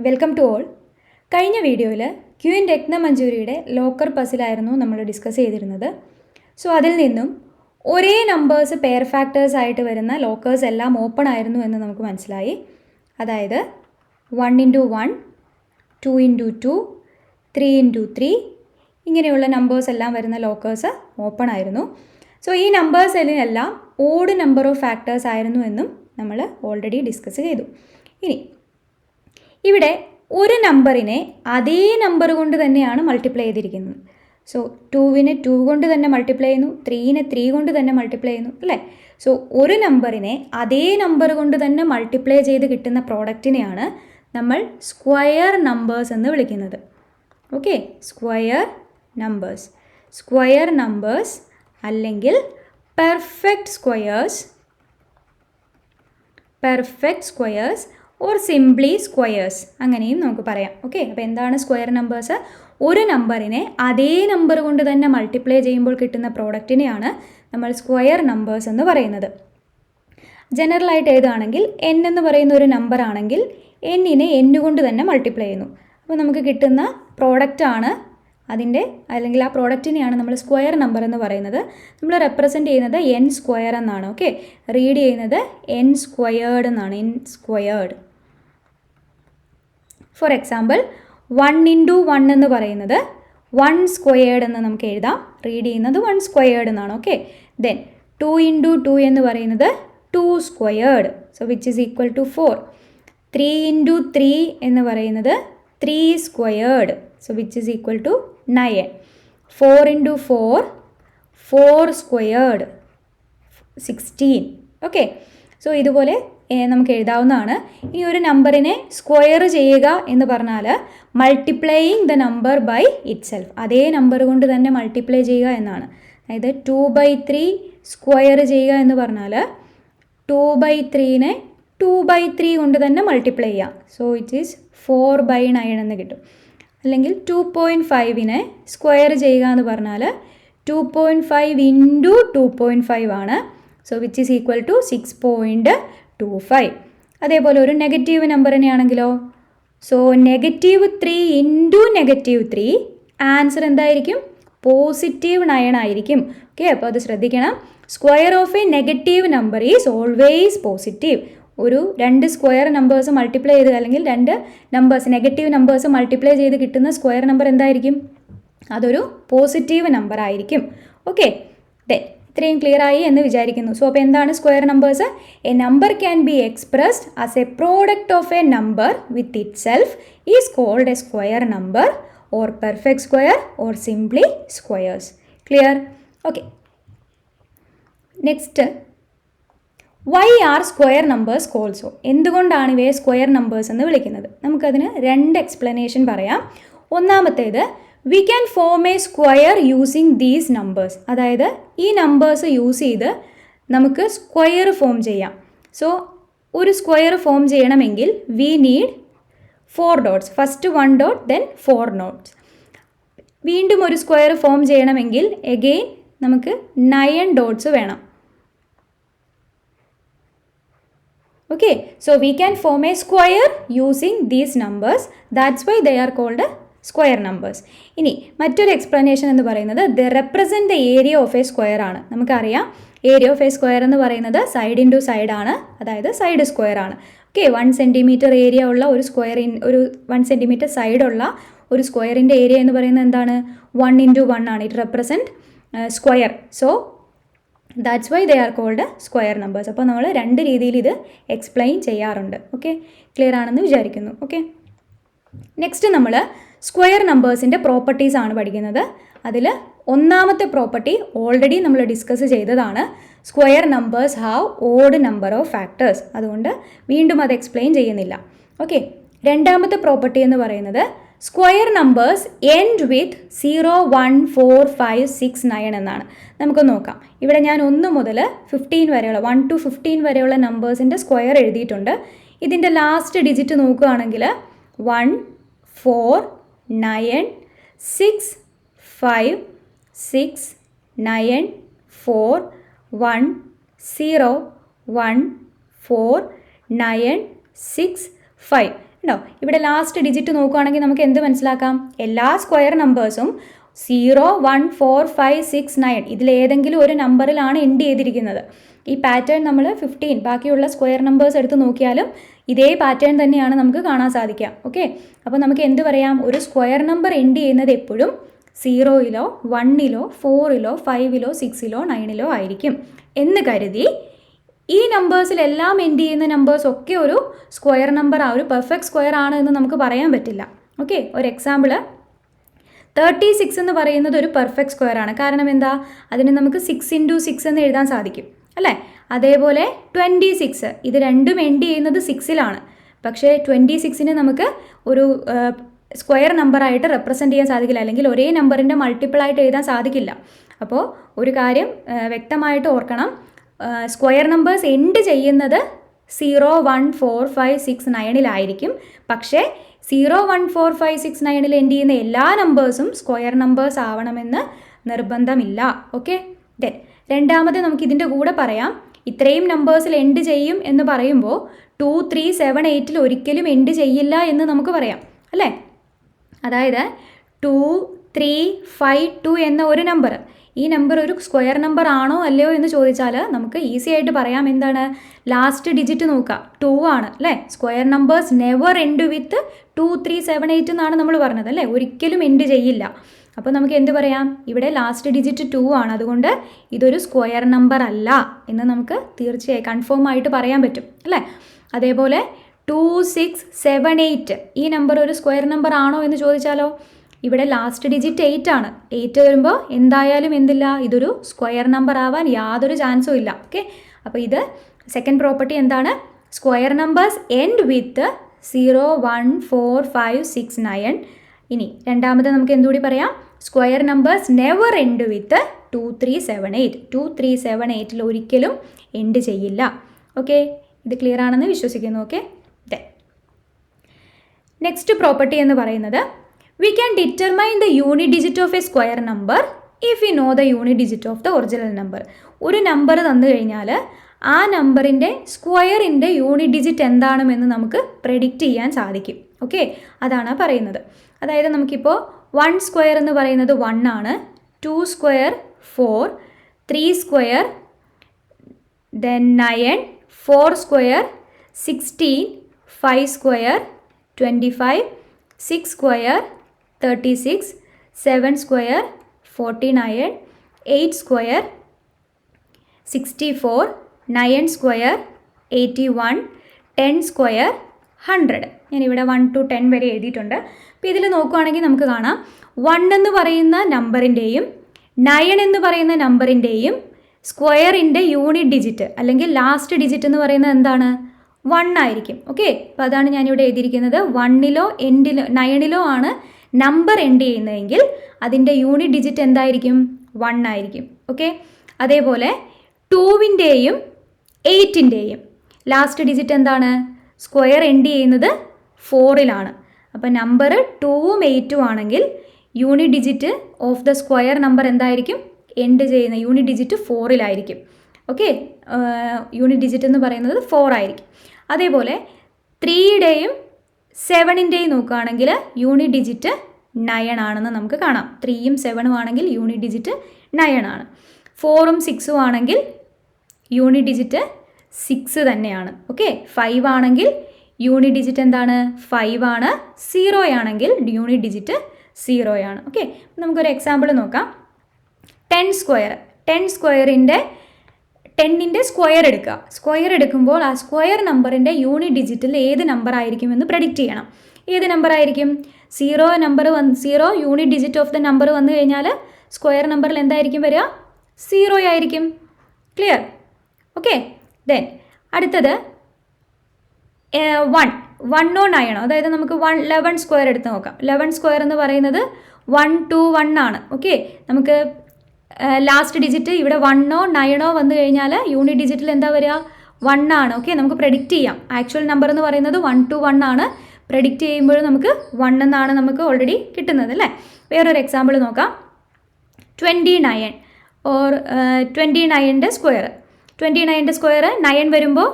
Welcome to all. കഴിഞ്ഞ വീഡിയോയിൽ queen രത്നമഞ്ജൂരിയുടെ locker പസിലായിരുന്നു നമ്മൾ ഡിസ്കസ് ചെയ്തിരുന്നത്. സോ അതിൽ നിന്നും ഒരേ നമ്പേഴ്സ് പെയർ ഫാക്ടേഴ്സ് ആയിട്ട് വരുന്ന ലോക്കേഴ്സ് എല്ലാം ഓപ്പൺ ആയിരുന്നു എന്ന് നമുക്ക് മനസ്സിലായി. അതായത് 1x1, 2x2, 3x3 ഇങ്ങനെയുള്ള നമ്പേഴ്സ് എല്ലാം വരുന്ന ലോക്കേഴ്സ് ഓപ്പൺ ആയിരുന്നു. സോ ഈ നമ്പേഴ്സിലെല്ലാം ഓഡ് നമ്പർ ഓഫ് ഫാക്ടേഴ്സ് ആയിരുന്നു എന്നും നമ്മൾ ഓൾറെഡി ഡിസ്കസ് ചെയ്തു. ഇനി ഇവിടെ ഒരു നമ്പറിനെ അതേ നമ്പർ കൊണ്ട് തന്നെയാണ് മൾട്ടിപ്ലൈ ചെയ്തിരിക്കുന്നത്. സോ 2നെ 2 കൊണ്ട് തന്നെ മൾട്ടിപ്ലൈ ചെയ്യുന്നു, 3നെ 3 കൊണ്ട് തന്നെ മൾട്ടിപ്ലൈ ചെയ്യുന്നു അല്ലേ. സോ ഒരു നമ്പറിനെ അതേ നമ്പർ കൊണ്ട് തന്നെ മൾട്ടിപ്ലൈ ചെയ്ത് കിട്ടുന്ന പ്രോഡക്റ്റിനെയാണ് നമ്മൾ സ്ക്വയർ നമ്പേഴ്സ് എന്ന് വിളിക്കുന്നത്. ഓക്കെ, സ്ക്വയർ നമ്പേഴ്സ് അല്ലെങ്കിൽ perfect squares or simply squares അങ്ങനെയും നമുക്ക് പറയാം. ഓക്കെ, അപ്പോൾ എന്താണ് സ്ക്വയർ നമ്പേഴ്സ്? ഒരു നമ്പറിനെ അതേ നമ്പർ കൊണ്ട് തന്നെ മൾട്ടിപ്ലൈ ചെയ്യുമ്പോൾ കിട്ടുന്ന പ്രോഡക്റ്റിനെയാണ് നമ്മൾ സ്ക്വയർ നമ്പേഴ്സ് എന്ന് പറയുന്നത്. ജനറലായിട്ട് എഴുതുകയാണെങ്കിൽ n എന്ന് പറയുന്ന ഒരു നമ്പർ ആണെങ്കിൽ n-നെ n കൊണ്ട് തന്നെ മൾട്ടിപ്ലൈ ചെയ്യുന്നു. അപ്പോൾ നമുക്ക് കിട്ടുന്ന പ്രോഡക്റ്റാണ് അതിൻ്റെ, അല്ലെങ്കിൽ ആ പ്രോഡക്റ്റിനെയാണ് നമ്മൾ സ്ക്വയർ നമ്പർ എന്ന് പറയുന്നത്. നമ്മൾ റെപ്രസെൻറ്റ് ചെയ്യുന്നത് n സ്ക്വയർ എന്നാണ്. ഓക്കെ, റീഡ് ചെയ്യുന്നത് n സ്ക്വയേർഡ് എന്നാണ്, n squared. For example 1x1 എന്ന് പറയുന്നത് 1 സ്ക്വയേർഡ് എന്ന് നമുക്ക് എഴുതാം. റീഡ് ചെയ്യുന്നത് 1 സ്ക്വയേർഡ് എന്നാണ്. ഓക്കെ, ദെൻ 2x2 എന്ന് പറയുന്നത് 2 squared, so which is equal to 4. 3x3 എന്ന് പറയുന്നത് 3 squared, so which is equal to 9. 4x4 4 squared, 16. Okay, so ഇതുപോലെ നമുക്ക് എഴുതാവുന്നതാണ്. ഇനി ഒരു നമ്പറിനെ സ്ക്വയർ ചെയ്യുക എന്ന് പറഞ്ഞാൽ multiplying the number by itself, അതേ നമ്പർ കൊണ്ട് തന്നെ മൾട്ടിപ്ലൈ ചെയ്യുക എന്നാണ്. അതായത് 2/3 സ്ക്വയർ ചെയ്യുക എന്ന് പറഞ്ഞാൽ 2/3നെ 2/3 കൊണ്ട് തന്നെ മൾട്ടിപ്ലൈ ചെയ്യാം. സോ ഇറ്റ് ഈസ് 4/9 എന്ന് കിട്ടും. അല്ലെങ്കിൽ 2.5നെ സ്ക്വയർ ചെയ്യുക എന്ന് പറഞ്ഞാൽ 2.5 ഇൻറ്റു 2.5 ആണ്. So which is equal to 6.25. അതേപോലെ ഒരു നെഗറ്റീവ് നമ്പറിനെ ആണെങ്കിലോ, സോ -3 ഇൻറ്റു -3 ആൻസർ എന്തായിരിക്കും? +9 ആയിരിക്കും. ഓക്കെ, അപ്പോൾ അത് ശ്രദ്ധിക്കണം. Square of A negative number is always positive. ഒരു രണ്ട് സ്ക്വയർ നമ്പേഴ്സ് മൾട്ടിപ്ലൈ ചെയ്ത്, അല്ലെങ്കിൽ രണ്ട് നമ്പേഴ്സ് നെഗറ്റീവ് നമ്പേഴ്സ് മൾട്ടിപ്ലൈ ചെയ്ത് കിട്ടുന്ന സ്ക്വയർ നമ്പർ എന്തായിരിക്കും? അതൊരു പോസിറ്റീവ് നമ്പർ ആയിരിക്കും. ഓക്കെ, ഇത്രയും ക്ലിയർ ആയി എന്ന് വിചാരിക്കുന്നു. സോ അപ്പോൾ എന്താണ് square numbers? A number can be expressed as a product of a number with itself is called a square number or perfect square or simply squares. Clear? Okay, next, why are square numbers called so? എന്തുകൊണ്ടാണ് ഇവയെ square numbers എന്ന് വിളിക്കുന്നത്? നമുക്കതിന് രണ്ട് explanation പറയാം. ഒന്നാമത്തേത്, we can form A square using these numbers. അതായത് ഈ നമ്പേഴ്സ് യൂസ് ചെയ്ത് നമുക്ക് സ്ക്വയർ ഫോം ചെയ്യാം. സോ ഒരു സ്ക്വയർ ഫോം ചെയ്യണമെങ്കിൽ we need 4 dots. First 1 dot, then 4 dots. വീണ്ടും ഒരു സ്ക്വയർ ഫോം ചെയ്യണമെങ്കിൽ എഗെയിൻ നമുക്ക് 9 dots വേണം. Okay, so we can form a square using these numbers. That's why they are called square numbers. ഇനി മറ്റൊരു explanation എന്ന് പറയുന്നത് they represent the area of a square ആണ്. നമുക്കറിയാം ഏരിയ ഓഫ് എ സ്ക്വയർ എന്ന് പറയുന്നത് സൈഡ് ഇൻറ്റു സൈഡ് ആണ്, അതായത് സൈഡ് സ്ക്വയർ ആണ്. ഓക്കെ, 1 cm ഏരിയ ഉള്ള ഒരു ഒരു 1 cm സൈഡുള്ള ഒരു സ്ക്വയറിൻ്റെ ഏരിയ എന്ന് പറയുന്നത് എന്താണ്? 1x1 ആണ്. It represent square. So that's why they are called square numbers. അപ്പോൾ നമ്മൾ രണ്ട് രീതിയിൽ ഇത് എക്സ്പ്ലെയിൻ ചെയ്യാറുണ്ട്. ഓക്കെ, ക്ലിയർ ആണെന്ന് വിചാരിക്കുന്നു. ഓക്കെ, നെക്സ്റ്റ് നമ്മൾ സ്ക്വയർ നമ്പേഴ്സിൻ്റെ പ്രോപ്പർട്ടീസ് ആണ് പഠിക്കുന്നത്. അതിൽ ഒന്നാമത്തെ പ്രോപ്പർട്ടി ഓൾറെഡി നമ്മൾ ഡിസ്കസ് ചെയ്തതാണ്. Square numbers have odd number of factors. അതുകൊണ്ട് വീണ്ടും അത് എക്സ്പ്ലെയിൻ ചെയ്യുന്നില്ല. ഓക്കെ, രണ്ടാമത്തെ പ്രോപ്പർട്ടി എന്ന് പറയുന്നത് സ്ക്വയർ നമ്പേഴ്സ് എൻഡ് വിത്ത് 0, 1, 4, 5, 6, 9 എന്നാണ്. നമുക്ക് നോക്കാം. ഇവിടെ ഞാൻ 1 മുതൽ 15 വരെയുള്ള 1 to 15 വരെയുള്ള നമ്പേഴ്സിൻ്റെ സ്ക്വയർ എഴുതിയിട്ടുണ്ട്. ഇതിൻ്റെ ലാസ്റ്റ് ഡിജിറ്റ് നോക്കുകയാണെങ്കിൽ 1, 4, 9, 6, 5, 6, 9, 4, 1, 0, 1, 4, 9, 6, 5 ഉണ്ടോ? ഇവിടെ ലാസ്റ്റ് ഡിജിറ്റ് നോക്കുകയാണെങ്കിൽ നമുക്ക് എന്ത് മനസ്സിലാക്കാം? എല്ലാ സ്ക്വയർ നമ്പേഴ്സും 0, 1, 4, 5, 6, 9 ഇതിലേതെങ്കിലും ഒരു നമ്പറിലാണ് എൻഡ് ചെയ്തിരിക്കുന്നത്. ഈ പാറ്റേൺ നമ്മൾ 15 ബാക്കിയുള്ള സ്ക്വയർ നമ്പേഴ്സ് എടുത്ത് നോക്കിയാലും ഇതേ പാറ്റേൺ തന്നെയാണ് നമുക്ക് കാണാൻ സാധിക്കുക. ഓക്കെ, അപ്പോൾ നമുക്ക് എന്ത് പറയാം? ഒരു സ്ക്വയർ നമ്പർ എൻഡ് ചെയ്യുന്നത് എപ്പോഴും 0-ലോ 1-ലോ 4-ലോ 5-ലോ 6-ലോ 9-ലോ ആയിരിക്കും എന്ന് കരുതി ഈ നമ്പേഴ്സിലെല്ലാം എൻഡ് ചെയ്യുന്ന നമ്പേഴ്സ് ഒക്കെ ഒരു സ്ക്വയർ നമ്പർ ഒരു പെർഫെക്റ്റ് സ്ക്വയർ ആണ് എന്ന് നമുക്ക് പറയാൻ പറ്റില്ല. ഓക്കെ, ഒരു എക്സാമ്പിൾ 36 എന്ന് പറയുന്നത് ഒരു പെർഫെക്റ്റ് സ്ക്വയർ ആണ്. കാരണം എന്താ? അതിന് നമുക്ക് 6 × 6 എന്ന് എഴുതാൻ സാധിക്കും അല്ലേ? അതേപോലെ 26 ഇത് രണ്ടും എൻഡ് ചെയ്യുന്നത് 6-ലാണ്. പക്ഷേ 26-ന് നമുക്ക് ഒരു സ്ക്വയർ നമ്പറായിട്ട് റെപ്രസെൻറ്റ് ചെയ്യാൻ സാധിക്കില്ല, അല്ലെങ്കിൽ ഒരേ നമ്പറിൻ്റെ മൾട്ടിപ്പിളായിട്ട് എഴുതാൻ സാധിക്കില്ല. അപ്പോൾ ഒരു കാര്യം വ്യക്തമായിട്ട് ഓർക്കണം, സ്ക്വയർ നമ്പേഴ്സ് എൻഡ് ചെയ്യുന്നത് 0, 1, 4, 5, 6, 9-ലായിരിക്കും. പക്ഷേ 0, 1, 4, 5, 6, 9-ൽ എൻഡ് ചെയ്യുന്ന എല്ലാ നമ്പേഴ്സും സ്ക്വയർ നമ്പേഴ്സ് ആവണമെന്ന് നിർബന്ധമില്ല. ഓക്കെ, ദെൻ രണ്ടാമത് നമുക്ക് ഇതിൻ്റെ കൂടെ പറയാം, ഇത്രയും നമ്പേഴ്സിൽ എൻഡ് ചെയ്യും എന്ന് പറയുമ്പോൾ 2, 3, 7, 8-ൽ ഒരിക്കലും എൻഡ് ചെയ്യില്ല എന്ന് നമുക്ക് പറയാം അല്ലേ? അതായത് 2, 3, 5, 2 എന്ന ഒരു നമ്പർ, ഈ നമ്പർ ഒരു സ്ക്വയർ നമ്പർ ആണോ അല്ലയോ എന്ന് ചോദിച്ചാൽ നമുക്ക് ഈസി ആയിട്ട് പറയാം. എന്താണ്? ലാസ്റ്റ് ഡിജിറ്റ് നോക്കുക, 2 ആണ് അല്ലേ? Square numbers never end with 2, 3, 7, 8 എന്നാണ് നമ്മൾ പറഞ്ഞത് അല്ലേ? ഒരിക്കലും എൻഡ് ചെയ്യില്ല. അപ്പോൾ നമുക്ക് എന്ത് പറയാം? ഇവിടെ ലാസ്റ്റ് ഡിജിറ്റ് 2 ആണ്, അതുകൊണ്ട് ഇതൊരു സ്ക്വയർ നമ്പർ അല്ല എന്ന് നമുക്ക് തീർച്ചയായും കൺഫേം ആയിട്ട് പറയാൻ പറ്റും അല്ലേ? അതേപോലെ 2, 6, 7, 8 ഈ നമ്പർ ഒരു സ്ക്വയർ നമ്പർ ആണോ എന്ന് ചോദിച്ചാലോ? ഇവിടെ ലാസ്റ്റ് ഡിജിറ്റ് 8 ആണ്. 8 വരുമ്പോൾ എന്തായാലും എന്തില്ല, ഇതൊരു സ്ക്വയർ നമ്പർ ആവാൻ യാതൊരു ചാൻസും ഇല്ല. ഓക്കെ, അപ്പോൾ ഇത് സെക്കൻഡ് പ്രോപ്പർട്ടി എന്താണ്? Square numbers end with 0, 1, 4, 5, 6, 9. ഇനി രണ്ടാമത് നമുക്ക് എന്തുകൂടി പറയാം? Square numbers never end with 2, 3, 7, 8. 2, 3, 7, 8-ൽ ഒരിക്കലും എൻഡ് ചെയ്യില്ല. ഓക്കെ, ഇത് ക്ലിയർ ആണെന്ന് വിശ്വസിക്കുന്നു. ഓക്കെ, നെക്സ്റ്റ് പ്രോപ്പർട്ടി എന്ന് പറയുന്നത്, we can determine the unit digit of a square number if we know the unit digit of the original number. ഒരു number തന്നു കഴിഞ്ഞാൽ ആ നമ്പറിൻ്റെ സ്ക്വയറിൻ്റെ യൂണിറ്റ് ഡിജിറ്റ് എന്താണെന്ന് നമുക്ക് പ്രെഡിക്റ്റ് ചെയ്യാൻ സാധിക്കും. ഓക്കെ, അതാണ് പറയുന്നത്. അതായത് നമുക്കിപ്പോൾ 1 സ്ക്വയർ എന്ന് പറയുന്നത് 1 ആണ്, 2 square 4, 3 square then 9, 4 square 16, 5 square 25, 6 square 36, 7 square 49, 8 square 64, 9 square 81, 10 square 100. ഞാനിവിടെ 1 to 10 വരെ എഴുതിയിട്ടുണ്ട്. അപ്പോൾ ഇതിൽ നോക്കുകയാണെങ്കിൽ നമുക്ക് കാണാം 1 എന്ന് പറയുന്ന നമ്പറിൻ്റെയും 9 എന്ന് പറയുന്ന നമ്പറിൻ്റെയും സ്ക്വയറിൻ്റെ യൂണിറ്റ് ഡിജിറ്റ് അല്ലെങ്കിൽ ലാസ്റ്റ് ഡിജിറ്റ് എന്ന് പറയുന്നത് എന്താണ്? 1 ആയിരിക്കും. ഓക്കെ, അപ്പോൾ അതാണ് ഞാനിവിടെ എഴുതിയിരിക്കുന്നത്. 1-ലോ 9-ലോ ആണ് നമ്പർ എൻഡ് ചെയ്യുന്നതെങ്കിൽ അതിൻ്റെ യൂണിറ്റ് ഡിജിറ്റ് എന്തായിരിക്കും? 1 ആയിരിക്കും. ഓക്കെ, അതേപോലെ 2-ൻ്റെയും 8-ൻ്റെയും ലാസ്റ്റ് ഡിജിറ്റ് എന്താണ്? സ്ക്വയർ എൻഡ് ചെയ്യുന്നത് 4-ലാണ്. അപ്പോൾ നമ്പർ 2ഉം 8ഉം ആണെങ്കിൽ unit digit of the square number എന്തായിരിക്കും? എൻഡ് ചെയ്യുന്ന യൂണിറ്റ് ഡിജിറ്റ് 4-ലായിരിക്കും. ഓക്കെ, യൂണിറ്റ് ഡിജിറ്റ് എന്ന് പറയുന്നത് 4 ആയിരിക്കും. അതേപോലെ 3-യുടെയും 7-ൻ്റെയും നോക്കുകയാണെങ്കിൽ യൂണിറ്റ് ഡിജിറ്റ് 9 ആണെന്ന് നമുക്ക് കാണാം. 3ഉം 7ഉം ആണെങ്കിൽ യൂണിറ്റ് ഡിജിറ്റ് 9 ആണ്. 4ഉം 6ഉം ആണെങ്കിൽ യൂണിറ്റ് ഡിജിറ്റ് 6 തന്നെയാണ്. ഓക്കെ, 5 ആണെങ്കിൽ യൂണിറ്റ് ഡിജിറ്റ് എന്താണ്? 5 ആണ്. 0 ആണെങ്കിൽ യൂണിറ്റ് ഡിജിറ്റ് 0 ആണ്. ഓക്കെ, നമുക്കൊരു എക്സാമ്പിൾ നോക്കാം. 10 സ്ക്വയർ 10ൻ്റെ സ്ക്വയർ എടുക്കുക. സ്ക്വയർ എടുക്കുമ്പോൾ ആ സ്ക്വയർ നമ്പറിൻ്റെ യൂണിറ്റ് ഡിജിറ്റിൽ ഏത് നമ്പർ ആയിരിക്കുമെന്ന് പ്രെഡിക്റ്റ് ചെയ്യണം. ഏത് നമ്പർ ആയിരിക്കും? 0 unit digit of the number വന്നു കഴിഞ്ഞാൽ സ്ക്വയർ നമ്പറിൽ എന്തായിരിക്കും വരിക? 0 ആയിരിക്കും. ക്ലിയർ? ഓക്കെ, ദെൻ അടുത്തത് 1 ഓ 9 അതായത് നമുക്ക് 11 സ്ക്വയർ എടുത്ത് നോക്കാം. 11 സ്ക്വയർ എന്ന് പറയുന്നത് 1, 2, 1 ആണ്. ഓക്കെ, നമുക്ക് ലാസ്റ്റ് ഡിജിറ്റ് ഇവിടെ 1 ഓ 9 ഓ വന്നു കഴിഞ്ഞാൽ യൂണിറ്റ് ഡിജിറ്റിൽ എന്താ വരിക? 1 ആണ്. ഓക്കെ, നമുക്ക് പ്രെഡിക്റ്റ് ചെയ്യാം. ആക്ച്വൽ നമ്പർ എന്ന് പറയുന്നത് 1 to 1 ആണ്. പ്രെഡിക്റ്റ് ചെയ്യുമ്പോൾ നമുക്ക് 1 എന്നാണ് നമുക്ക് ഓൾറെഡി കിട്ടുന്നത് അല്ലേ? വേറൊരു എക്സാമ്പിൾ നോക്കാം. 29 ഓർ 29ൻ്റെ സ്ക്വയർ 9 വരുമ്പോൾ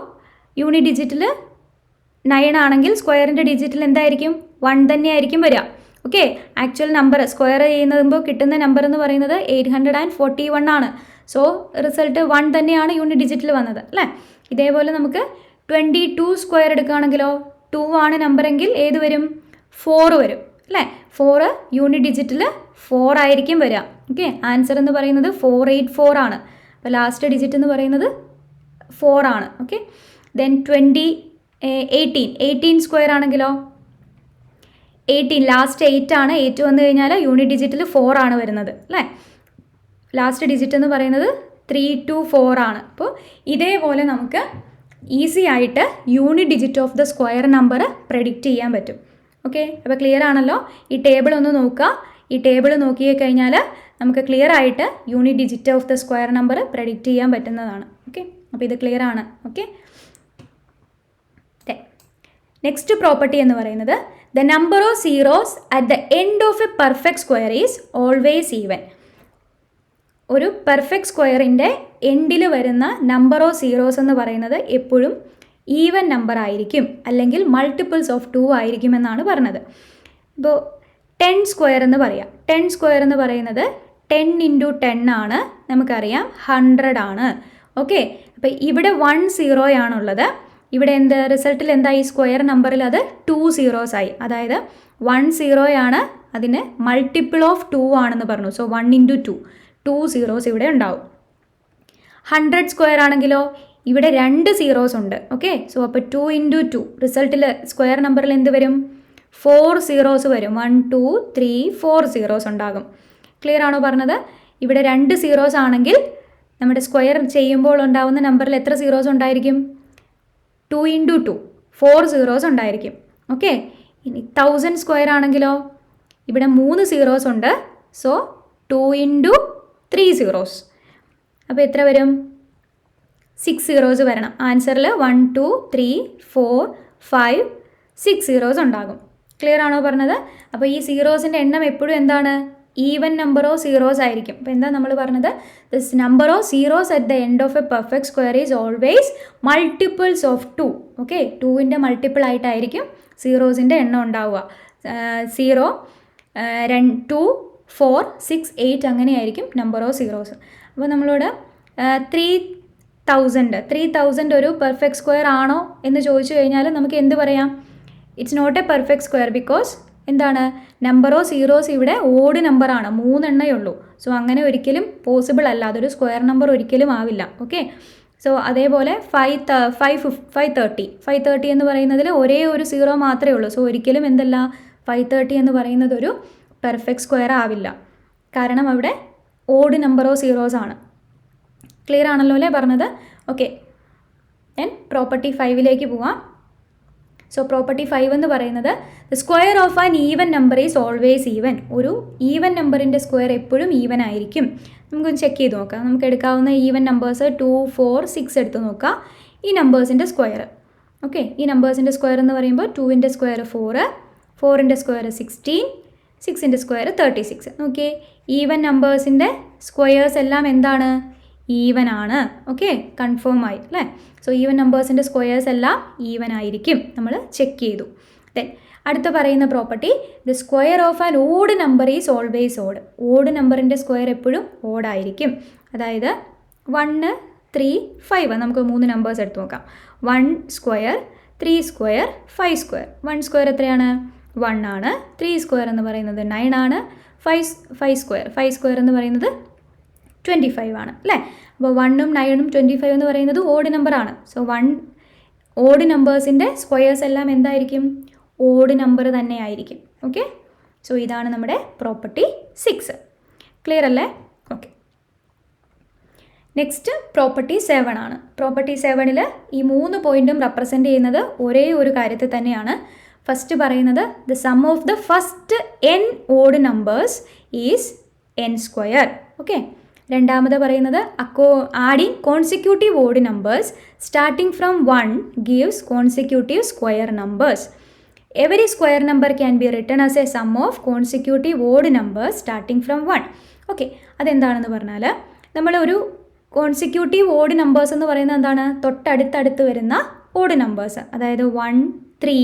യൂണിറ്റ് ഡിജിറ്റിൽ 9 ആണെങ്കിൽ സ്ക്വയറിൻ്റെ ഡിജിറ്റിൽ എന്തായിരിക്കും 1 തന്നെയായിരിക്കും വരിക. ഓക്കെ, ആക്ച്വൽ നമ്പർ സ്ക്വയർ ചെയ്യുമ്പോൾ കിട്ടുന്ന നമ്പർ എന്ന് പറയുന്നത് 841 ആണ്. സോ റിസൾട്ട് 1 തന്നെയാണ് യൂണിറ്റ് ഡിജിറ്റിൽ വന്നത് അല്ലേ. ഇതേപോലെ നമുക്ക് 22 സ്ക്വയർ എടുക്കുകയാണെങ്കിലോ 2 ആണ് നമ്പറെങ്കിൽ ഏത് വരും? 4 വരും അല്ലേ. 4 യൂണിറ്റ് ഡിജിറ്റിൽ 4 ആയിരിക്കും വരിക. ഓക്കെ, ആൻസർ എന്ന് പറയുന്നത് 484 ആണ്. അപ്പോൾ ലാസ്റ്റ് ഡിജിറ്റ് എന്ന് പറയുന്നത് 4 ആണ്. ഓക്കെ, ദെൻ 18 സ്ക്വയർ ആണെങ്കിലോ 18 ലാസ്റ്റ് 8 ആണ്. 8 വന്നു കഴിഞ്ഞാൽ യൂണിറ്റ് ഡിജിറ്റിൽ 4 ആണ് വരുന്നത് അല്ലേ. ലാസ്റ്റ് ഡിജിറ്റ് എന്ന് പറയുന്നത് 324 ആണ്. അപ്പോൾ ഇതേപോലെ നമുക്ക് ഈസി ആയിട്ട് unit digit of the square number predict ചെയ്യാൻ പറ്റും. ഓക്കെ, അപ്പോൾ ക്ലിയർ ആണല്ലോ. ഈ ടേബിൾ ഒന്ന് നോക്കുക. ഈ ടേബിൾ നോക്കി കഴിഞ്ഞാൽ നമുക്ക് ക്ലിയർ ആയിട്ട് unit digit of the square number predict ചെയ്യാൻ പറ്റുന്നതാണ്. ഓക്കെ, അപ്പോൾ ഇത് ക്ലിയർ ആണ്. ഓക്കെ, നെക്സ്റ്റ് പ്രോപ്പർട്ടി എന്ന് പറയുന്നത് the number of zeros at the end of a perfect square is always even. ഒരു പെർഫെക്റ്റ് സ്ക്വയറിൻ്റെ എൻഡിൽ വരുന്ന നമ്പർ ഓഫ് സീറോസ് എന്ന് പറയുന്നത് എപ്പോഴും ഈവൻ നമ്പർ ആയിരിക്കും, അല്ലെങ്കിൽ മൾട്ടിപ്പിൾസ് ഓഫ് 2 ആയിരിക്കും എന്നാണ് പറഞ്ഞത്. ഇപ്പോൾ 10 സ്ക്വയർ എന്ന് പറയാം. 10 സ്ക്വയർ എന്ന് പറയുന്നത് 10 × 10 ആണ്. നമുക്കറിയാം 100 ആണ്. ഓക്കെ, അപ്പോൾ ഇവിടെ 1 0 ആണുള്ളത്. ഇവിടെ എന്ത് റിസൾട്ടിൽ എന്തായി? സ്ക്വയർ നമ്പറിൽ അത് 2 zeros ആയി. അതായത് 1 0 ആണ്, അതിന് മൾട്ടിപ്പിൾ ഓഫ് 2 ആണെന്ന് പറഞ്ഞു. സോ 1 × 2 zeros ഇവിടെ ഉണ്ടാവും. 100 സ്ക്വയർ ആണെങ്കിലോ ഇവിടെ 2 zeros ഉണ്ട്. ഓക്കെ, സോ അപ്പോൾ 2 × 2 റിസൾട്ടിൽ സ്ക്വയർ നമ്പറിൽ എന്ത് വരും? 4 zeros വരും. 1 2 3 4 zeros ഉണ്ടാകും. ക്ലിയർ ആണോ പറഞ്ഞത്? ഇവിടെ 2 zeros ആണെങ്കിൽ നമ്മുടെ സ്ക്വയർ ചെയ്യുമ്പോൾ ഉണ്ടാവുന്ന നമ്പറിൽ എത്ര zeros ഉണ്ടായിരിക്കും? 2 × 2 4 zeros ഉണ്ടായിരിക്കും. ഓക്കെ, ഇനി 1000 സ്ക്വയർ ആണെങ്കിലോ ഇവിടെ 3 zeros ഉണ്ട്. So 2 × 3 zeros. അപ്പോൾ എത്ര വരും? 6 zeros വരണം. ആൻസറിൽ 1 2 3 4 5 6 zeros ഉണ്ടാകും. ക്ലിയർ ആണോ പറഞ്ഞത്? അപ്പോൾ ഈ സീറോസിൻ്റെ എണ്ണം എപ്പോഴും എന്താണ്? ഈവൻ നമ്പർ ഓഫ് സീറോസ് ആയിരിക്കും. അപ്പോൾ എന്താ നമ്മൾ പറഞ്ഞത്? This number of zeros at the end of a perfect square is always multiples of 2. Okay, 2ൻ്റെ മൾട്ടിപ്പിൾ ആയിട്ടായിരിക്കും സീറോസിൻ്റെ എണ്ണം ഉണ്ടാവുക. 0 2 4 6 8 അങ്ങനെയായിരിക്കും നമ്പർ ഓഫ് സീറോസ്. അപ്പോൾ നമ്മളോട് 3000 ഒരു പെർഫെക്റ്റ് സ്ക്വയർ ആണോ എന്ന് ചോദിച്ചു കഴിഞ്ഞാൽ നമുക്ക് എന്ത് പറയാം? It's not a perfect square because എന്താണ്? നമ്പർ ഓഫ് സീറോസ് ഇവിടെ ഓഡ് നമ്പറാണ്, 3 എണ്ണേ ഉള്ളൂ. സോ അങ്ങനെ ഒരിക്കലും പോസിബിൾ അല്ല, അതൊരു സ്ക്വയർ നമ്പർ ഒരിക്കലും ആവില്ല. ഓക്കെ, സോ അതേപോലെ 530 എന്ന് പറയുന്നതിൽ ഒരേ ഒരു സീറോ മാത്രമേ ഉള്ളൂ. സോ ഒരിക്കലും എന്തല്ല? 530 എന്ന് പറയുന്നത് ഒരു പെർഫെക്റ്റ് സ്ക്വയർ ആവില്ല, കാരണം അവിടെ ഓഡ് നമ്പർ ഓഫ് സീറോസ് ആണ്. ക്ലിയർ ആണല്ലോ അല്ലേ പറഞ്ഞത്? ഓക്കെ, ഞാൻ പ്രോപ്പർട്ടി 5ലേക്ക് പോവാം. സോ പ്രോപ്പർട്ടി 5 എന്ന് പറയുന്നത് the square of an even number is always even. ഒരു ഈവൻ നമ്പറിൻ്റെ സ്ക്വയർ എപ്പോഴും ഈവൻ ആയിരിക്കും. നമുക്കൊന്ന് ചെക്ക് ചെയ്ത് നോക്കാം. നമുക്ക് എടുക്കാവുന്ന ഈവൻ നമ്പേഴ്സ് 2 4 6 എടുത്ത് നോക്കാം. ഈ നമ്പേഴ്സിൻ്റെ സ്ക്വയർ. ഓക്കെ, ഈ നമ്പേഴ്സിൻ്റെ സ്ക്വയർ എന്ന് പറയുമ്പോൾ 2ൻ്റെ സ്ക്വയർ 4, 4ൻ്റെ സ്ക്വയർ 16, 6ൻ്റെ സ്ക്വയർ 36. ഓക്കെ, ഈവൻ നമ്പേഴ്സിൻ്റെ സ്ക്വയേഴ്സ് എല്ലാം എന്താണ്? ഈവൻ ആണ്. ഓക്കെ, കൺഫേം ആയി അല്ലേ? സോ ഈവൻ നമ്പേഴ്സിൻ്റെ സ്ക്വയേഴ്സ് എല്ലാം ഈവൻ ആയിരിക്കും, നമ്മൾ ചെക്ക് ചെയ്തു. ദെൻ അടുത്ത പറയുന്ന property the square of an odd number is always odd. Odd നമ്പറിൻ്റെ സ്ക്വയർ എപ്പോഴും ഓഡായിരിക്കും. അതായത് 1 3 5 നമുക്ക് 3 നമ്പേഴ്സ് എടുത്ത് നോക്കാം. 1 സ്ക്വയർ 3 സ്ക്വയർ 5 സ്ക്വയർ. 1 സ്ക്വയർ എത്രയാണ്? 1 ആണ്. 3 സ്ക്വയർ എന്ന് പറയുന്നത് 9 ആണ്. 5 സ്ക്വയർ എന്ന് പറയുന്നത് 25 ആണ് അല്ലേ? അപ്പോൾ 1ഉം 9ഉം 25 എന്ന് പറയുന്നത് ഓഡ് നമ്പറാണ്. സോ ഓഡ് നമ്പേഴ്സിൻ്റെ സ്ക്വയേഴ്സ് എല്ലാം എന്തായിരിക്കും? ഓഡ് നമ്പർ തന്നെ ആയിരിക്കും. ഓക്കെ, സോ ഇതാണ് നമ്മുടെ പ്രോപ്പർട്ടി 6. ക്ലിയർ അല്ലേ? ഓക്കെ, നെക്സ്റ്റ് പ്രോപ്പർട്ടി 7 ആണ്. പ്രോപ്പർട്ടി 7ൽ ഈ 3 പോയിൻറ്റും റെപ്രസെൻ്റ് ചെയ്യുന്നത് ഒരേ ഒരു കാര്യത്തെ തന്നെയാണ്. ഫസ്റ്റ് പറയുന്നത് the sum of the first n odd numbers is n square. Okay, രണ്ടാമത് പറയുന്നത് adding consecutive odd numbers starting from 1 gives consecutive square numbers. Every square number can be written as a sum of consecutive odd numbers starting from 1. Okay, അതെന്താണെന്ന് പറഞ്ഞാൽ നമ്മളൊരു consecutive odd numbers എന്ന് പറയുന്നത് എന്താണ്? തൊട്ടടുത്തടുത്ത് വരുന്ന odd numbers. അതായത് 1 3,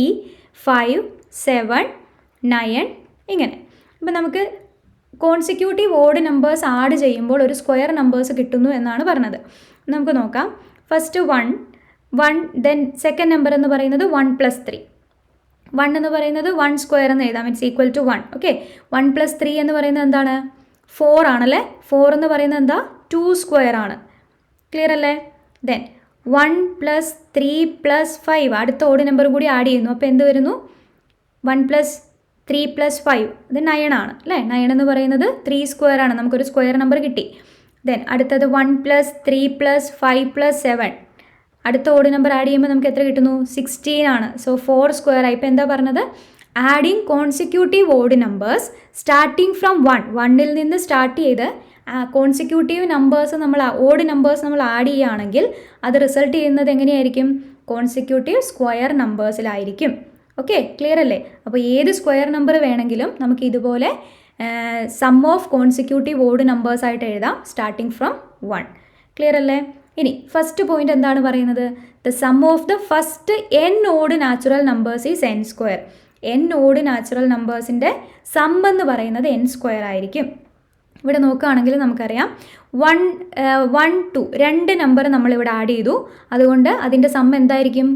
5, 7, 9 ഇങ്ങനെ. അപ്പം നമുക്ക് കോൺസിക്യൂട്ടീവ് ഓഡ് നമ്പേഴ്സ് ആഡ് ചെയ്യുമ്പോൾ ഒരു സ്ക്വയർ നമ്പേഴ്സ് കിട്ടുന്നു എന്നാണ് പറഞ്ഞത്. നമുക്ക് നോക്കാം. ഫസ്റ്റ് 1, ദെൻ സെക്കൻഡ് നമ്പർ എന്ന് പറയുന്നത് 1 + 3. 1 എന്ന് പറയുന്നത് 1 സ്ക്വയർ എന്ന് എഴുതാം, ഇറ്റ്സ് ഈക്വൽ ടു 1. ഓക്കെ, 1 + 3 എന്ന് പറയുന്നത് എന്താണ്? 4 ആണല്ലേ. 4 എന്ന് പറയുന്നത് എന്താ? 2 സ്ക്വയർ ആണ്. ക്ലിയർ അല്ലേ? ദെൻ 1 + 3 + 5 അടുത്ത ഓഡ് നമ്പർ കൂടി ആഡ് ചെയ്യുന്നു. അപ്പോൾ എന്ത് വരുന്നു? 1 + 3 + 5 ഇത് 9 ആണ് അല്ലേ. 9 എന്ന് പറയുന്നത് 3 സ്ക്വയർ ആണ്. നമുക്കൊരു സ്ക്വയർ നമ്പർ കിട്ടി. ദെൻ അടുത്തത് 1 + 3 + 5 + 7 അടുത്ത ഓഡ് നമ്പർ ആഡ് ചെയ്യുമ്പോൾ നമുക്ക് എത്ര കിട്ടുന്നു? 16 ആണ്. സോ 4 സ്ക്വയർ ആയി. ഇപ്പോൾ എന്താ പറഞ്ഞത്? Adding consecutive odd numbers starting from 1ൽ നിന്ന് സ്റ്റാർട്ട് ചെയ്ത് കോൺസിക്യൂട്ടീവ് നമ്പേഴ്സ് നമ്മൾ ഓഡ് നമ്പേഴ്സ് നമ്മൾ ആഡ് ചെയ്യുകയാണെങ്കിൽ അത് റിസൾട്ട് ചെയ്യുന്നത് എങ്ങനെയായിരിക്കും? കോൺസിക്യൂട്ടീവ് സ്ക്വയർ നമ്പേഴ്സിലായിരിക്കും. ഓക്കെ, ക്ലിയർ അല്ലേ? അപ്പോൾ ഏത് സ്ക്വയർ നമ്പർ വേണമെങ്കിലും നമുക്ക് ഇതുപോലെ sum of consecutive odd numbers ആയിട്ട് എഴുതാം സ്റ്റാർട്ടിങ് ഫ്രം 1. ക്ലിയർ അല്ലേ? ഇനി ഫസ്റ്റ് പോയിന്റ് എന്താണ് പറയുന്നത്? The sum of the first n odd natural numbers is n square. n odd natural നമ്പേഴ്സിൻ്റെ സം എന്ന് പറയുന്നത് n സ്ക്വയർ ആയിരിക്കും. ഇവിടെ നോക്കുകയാണെങ്കിൽ നമുക്കറിയാം 1, 2 രണ്ട് നമ്പർ നമ്മളിവിടെ ആഡ് ചെയ്തു. അതുകൊണ്ട് അതിൻ്റെ സം എന്തായിരിക്കും?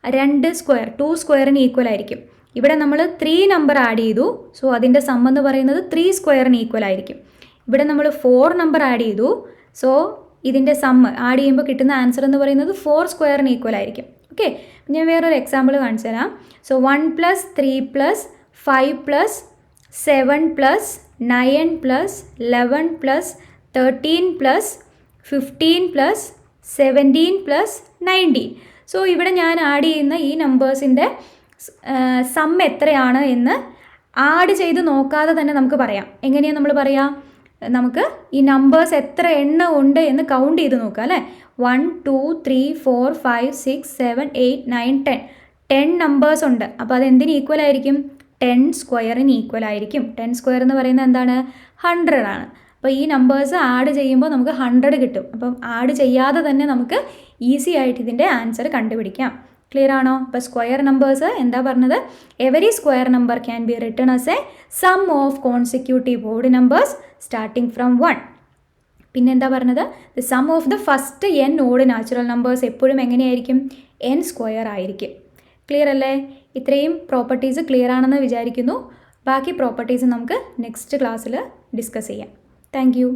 2 സ്ക്വയർ, 2 സ്ക്വയറിന് ഈക്വൽ ആയിരിക്കും. ഇവിടെ നമ്മൾ 3 നമ്പർ ആഡ് ചെയ്തു. സോ അതിൻ്റെ സം എന്ന് പറയുന്നത് 3 സ്ക്വയറിന് ഈക്വൽ ആയിരിക്കും. ഇവിടെ നമ്മൾ 4 നമ്പർ ആഡ് ചെയ്തു. സോ ഇതിൻ്റെ സം ആഡ് ചെയ്യുമ്പോൾ കിട്ടുന്ന ആൻസർ എന്ന് പറയുന്നത് 4 സ്ക്വയറിന് ഈക്വൽ ആയിരിക്കും. ഓക്കെ, ഞാൻ വേറൊരു എക്സാമ്പിൾ കാണിച്ചു തരാം. സോ 1 + 3 + 5 + 7 + 9 + 11 + 13 + 15 + 17 + 19. സോ ഇവിടെ ഞാൻ ആഡ് ചെയ്യുന്ന ഈ നമ്പേഴ്സിൻ്റെ സം എത്രയാണ് എന്ന് ആഡ് ചെയ്ത് നോക്കാതെ തന്നെ നമുക്ക് പറയാം. എങ്ങനെയാണ് നമ്മൾ പറയാം? നമുക്ക് ഈ നമ്പേഴ്സ് എത്ര എണ്ണം ഉണ്ട് എന്ന് കൗണ്ട് ചെയ്ത് നോക്കാം അല്ലേ. 1, 2, 3, 4, 5, 6, 7, 8, 9, 10 10 നമ്പേഴ്സ് ഉണ്ട്. അപ്പോൾ അത് എന്തിന് ഈക്വൽ ആയിരിക്കും? 10 സ്ക്വയറിന് ഈക്വൽ ആയിരിക്കും. 10 സ്ക്വയർ എന്ന് പറയുന്നത് എന്താണ്? 100 ആണ്. അപ്പോൾ ഈ നമ്പേഴ്സ് ആഡ് ചെയ്യുമ്പോൾ നമുക്ക് 100 കിട്ടും. അപ്പം ആഡ് ചെയ്യാതെ തന്നെ നമുക്ക് ഈസി ആയിട്ട് ഇതിൻ്റെ ആൻസർ കണ്ടുപിടിക്കാം. ക്ലിയർ ആണോ? അപ്പോൾ സ്ക്വയർ നമ്പേഴ്സ് എന്താ പറഞ്ഞത്? Every square number can be written as a sum of consecutive odd numbers starting from 1. പിന്നെ എന്താ പറഞ്ഞത്? The sum of the first n odd natural numbers എപ്പോഴും എങ്ങനെയായിരിക്കും? n സ്ക്വയർ ആയിരിക്കും. ക്ലിയർ അല്ലേ? ഇത്രയും പ്രോപ്പർട്ടീസ് ക്ലിയർ ആണെന്ന് വിചാരിക്കുന്നു. ബാക്കി പ്രോപ്പർട്ടീസ് നമുക്ക് നെക്സ്റ്റ് ക്ലാസ്സിൽ ഡിസ്കസ് ചെയ്യാം. Thank you.